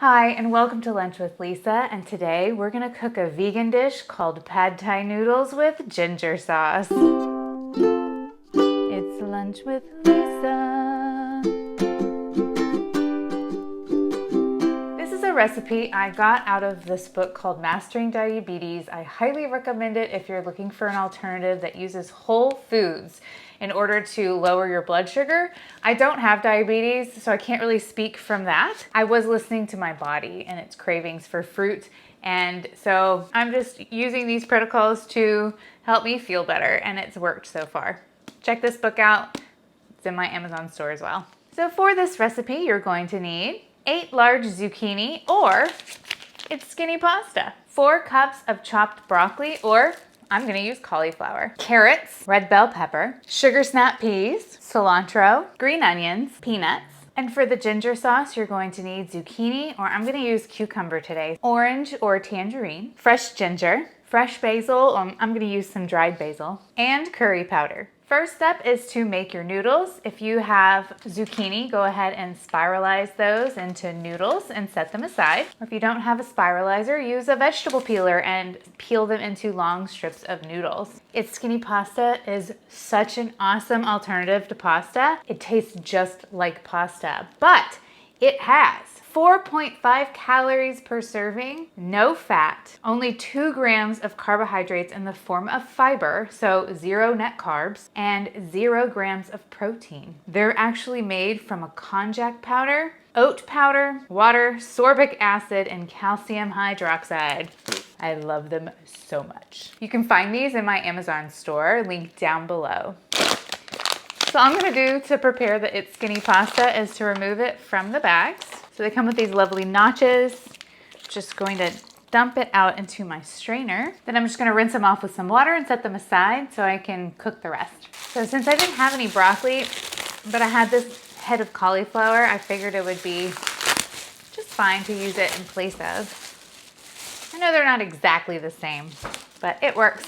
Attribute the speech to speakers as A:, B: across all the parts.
A: Hi, and welcome to Lunch with Lisa, and today we're gonna cook a vegan dish called Pad Thai noodles with ginger sauce. It's Lunch with Lisa. This is a recipe I got out of this book called Mastering Diabetes. I highly recommend it if you're looking for an alternative that uses whole foods in order to lower your blood sugar. I don't have diabetes, so I can't really speak from that. I was listening to my body and its cravings for fruit, and so I'm just using these protocols to help me feel better, and it's worked so far. Check this book out. It's in my Amazon store as well. So for this recipe, you're going to need 8 large zucchini, or it's skinny pasta, 4 cups of chopped broccoli, or I'm gonna use cauliflower, carrots, red bell pepper, sugar snap peas, cilantro, green onions, peanuts. And for the ginger sauce, you're going to need zucchini, or I'm gonna use cucumber today, orange or tangerine, fresh ginger, fresh basil, I'm gonna use some dried basil, and curry powder. First step is to make your noodles. If you have zucchini, go ahead and spiralize those into noodles and set them aside. Or if you don't have a spiralizer, use a vegetable peeler and peel them into long strips of noodles. It's skinny pasta is such an awesome alternative to pasta. It tastes just like pasta, but it has 4.5 calories per serving, no fat, only 2 grams of carbohydrates in the form of fiber, so 0 net carbs, and 0 grams of protein. They're actually made from a konjac powder, oat powder, water, sorbic acid, and calcium hydroxide. I love them so much. You can find these in my Amazon store, linked down below. So all I'm gonna do to prepare the It's Skinny pasta is to remove it from the bags. So they come with these lovely notches. Just going to dump it out into my strainer. Then I'm just gonna rinse them off with some water and set them aside so I can cook the rest. So since I didn't have any broccoli, but I had this head of cauliflower, I figured it would be just fine to use it in place of. I know they're not exactly the same, but it works.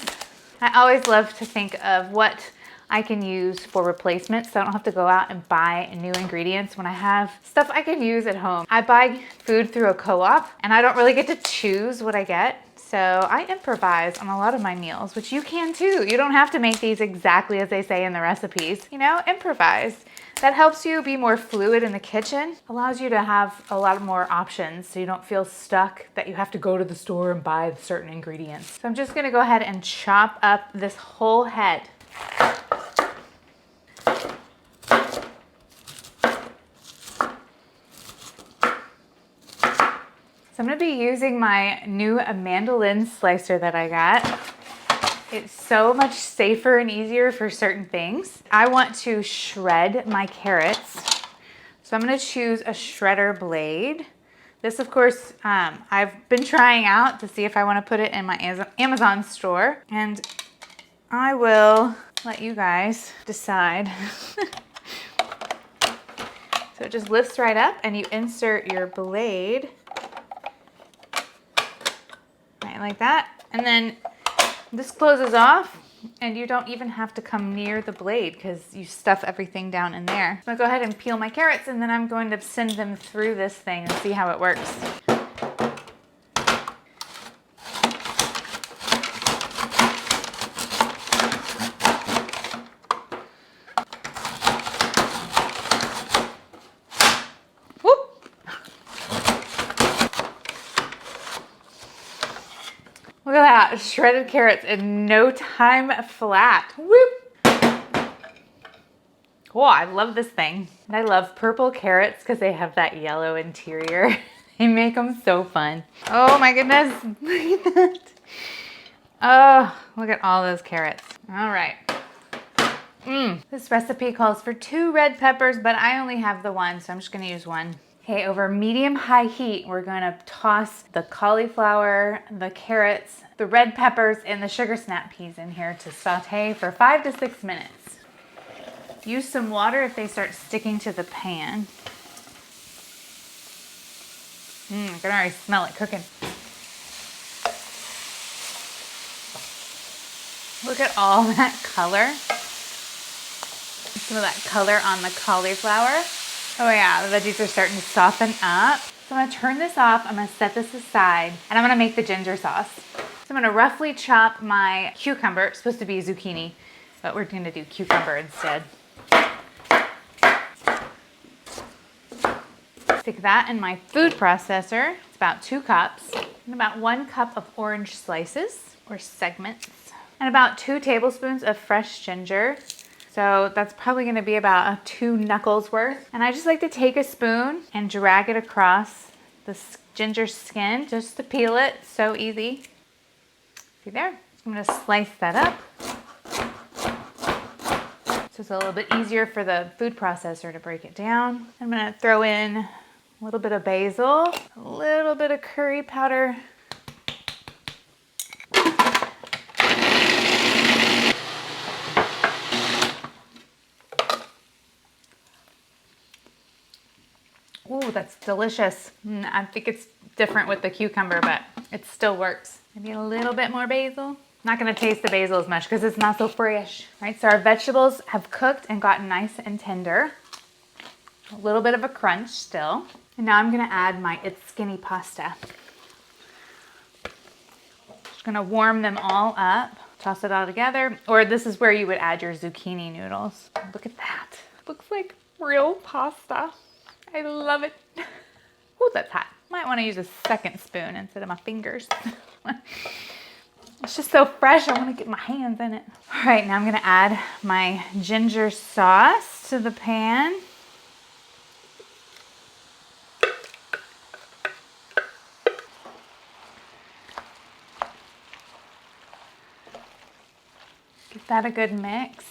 A: I always love to think of what I can use for replacements, so I don't have to go out and buy new ingredients when I have stuff I can use at home. I buy food through a co-op, and I don't really get to choose what I get, so I improvise on a lot of my meals, which you can too. You don't have to make these exactly as they say in the recipes. You know, improvise. That helps you be more fluid in the kitchen, allows you to have a lot more options so you don't feel stuck that you have to go to the store and buy certain ingredients. So I'm just gonna go ahead and chop up this whole head. I'm gonna be using my new mandolin slicer that I got. It's so much safer and easier for certain things. I want to shred my carrots, so I'm gonna choose a shredder blade. This, of course, I've been trying out to see if I wanna put it in my Amazon store, and I will let you guys decide. So it just lifts right up, and you insert your blade like that, and then this closes off and you don't even have to come near the blade because you stuff everything down in there. So I'll go ahead and peel my carrots, and then I'm going to send them through this thing and see how it works. Look at that, shredded carrots in no time flat. Whoop! Oh, I love this thing. And I love purple carrots because they have that yellow interior. They make them so fun. Oh my goodness, look at that. Oh, look at all those carrots. All right. This recipe calls for 2 red peppers, but I only have the 1, so I'm just gonna use 1. Okay, over medium-high heat, we're gonna toss the cauliflower, the carrots, the red peppers, and the sugar snap peas in here to saute for 5 to 6 minutes. Use some water if they start sticking to the pan. I can already smell it cooking. Look at all that color. Some of that color on the cauliflower. Oh yeah, the veggies are starting to soften up. So I'm gonna turn this off, I'm gonna set this aside, and I'm gonna make the ginger sauce. So I'm gonna roughly chop my cucumber. It's supposed to be zucchini, but we're gonna do cucumber instead. Stick that in my food processor. It's about 2 cups, and about 1 cup of orange slices or segments, and about 2 tablespoons of fresh ginger. So that's probably gonna be about 2 knuckles worth. And I just like to take a spoon and drag it across the ginger skin just to peel it. So easy. See there? I'm gonna slice that up. So it's a little bit easier for the food processor to break it down. I'm gonna throw in a little bit of basil, a little bit of curry powder, ooh, that's delicious. I think it's different with the cucumber, but it still works. Maybe a little bit more basil. Not gonna taste the basil as much because it's not so fresh. All right, so our vegetables have cooked and gotten nice and tender. A little bit of a crunch still. And now I'm gonna add my It's Skinny pasta. Just gonna warm them all up, toss it all together. Or this is where you would add your zucchini noodles. Look at that. Looks like real pasta. I love it. Ooh, that's hot. Might wanna use a second spoon instead of my fingers. It's just so fresh, I wanna get my hands in it. All right, now I'm gonna add my ginger sauce to the pan. Give that a good mix.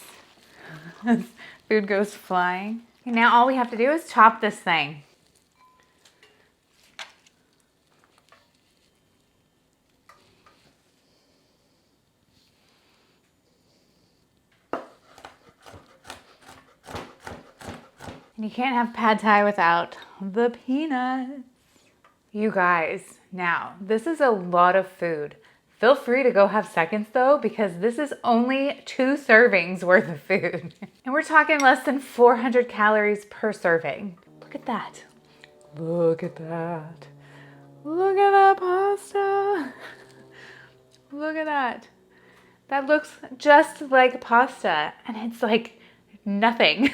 A: Food goes flying. Okay, now all we have to do is chop this thing. And you can't have pad thai without the peanuts. You guys, now this is a lot of food. Feel free to go have seconds though, because this is only 2 servings worth of food. And we're talking less than 400 calories per serving. Look at that. Look at that. Look at that pasta. Look at that. That looks just like pasta, and it's like nothing.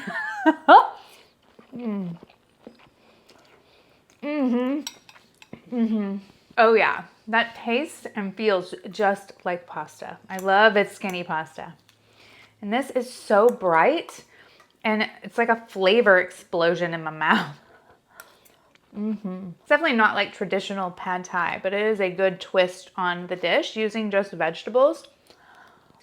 A: Oh yeah, that tastes and feels just like pasta. I love It's Skinny pasta. And this is so bright, and it's like a flavor explosion in my mouth. It's definitely not like traditional pad thai, but it is a good twist on the dish using just vegetables.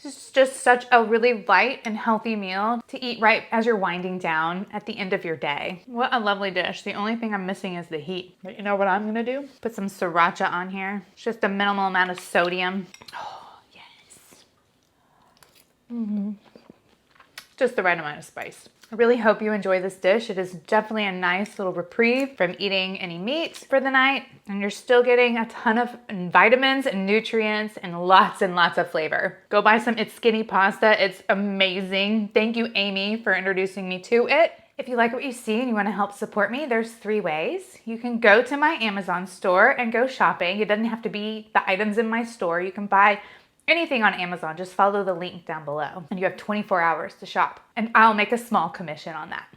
A: It's just such a really light and healthy meal to eat right as you're winding down at the end of your day. What a lovely dish. The only thing I'm missing is the heat. But you know what I'm gonna do? Put some sriracha on here. It's just a minimal amount of sodium. Oh, yes. Just the right amount of spice. I really hope you enjoy this dish. It is definitely a nice little reprieve from eating any meat for the night, and you're still getting a ton of vitamins and nutrients and lots of flavor. Go buy some It's Skinny pasta. It's amazing. Thank you, Amy, for introducing me to it. If you like what you see and you want to help support me, there's 3 ways. You can go to my Amazon store and go shopping. It doesn't have to be the items in my store. You can buy anything on Amazon, just follow the link down below. And you have 24 hours to shop, and I'll make a small commission on that.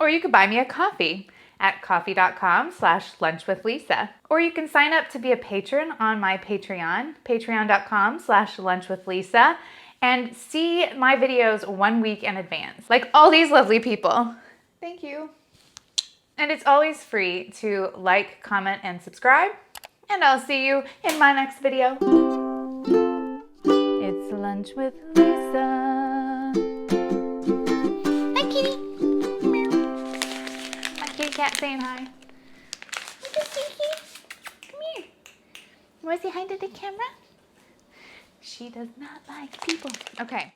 A: Or you could buy me a coffee at coffee.com/lunchwithlisa. Or you can sign up to be a patron on my Patreon, patreon.com/lunchwithlisa, and see my videos 1 week in advance, like all these lovely people. Thank you. And it's always free to like, comment, and subscribe. And I'll see you in my next video. It's Lunch with Lisa. Hi, kitty. Meow. My kitty cat saying hi. Look at Kiki. Come here. You want to say hi to the camera? She does not like people. Okay.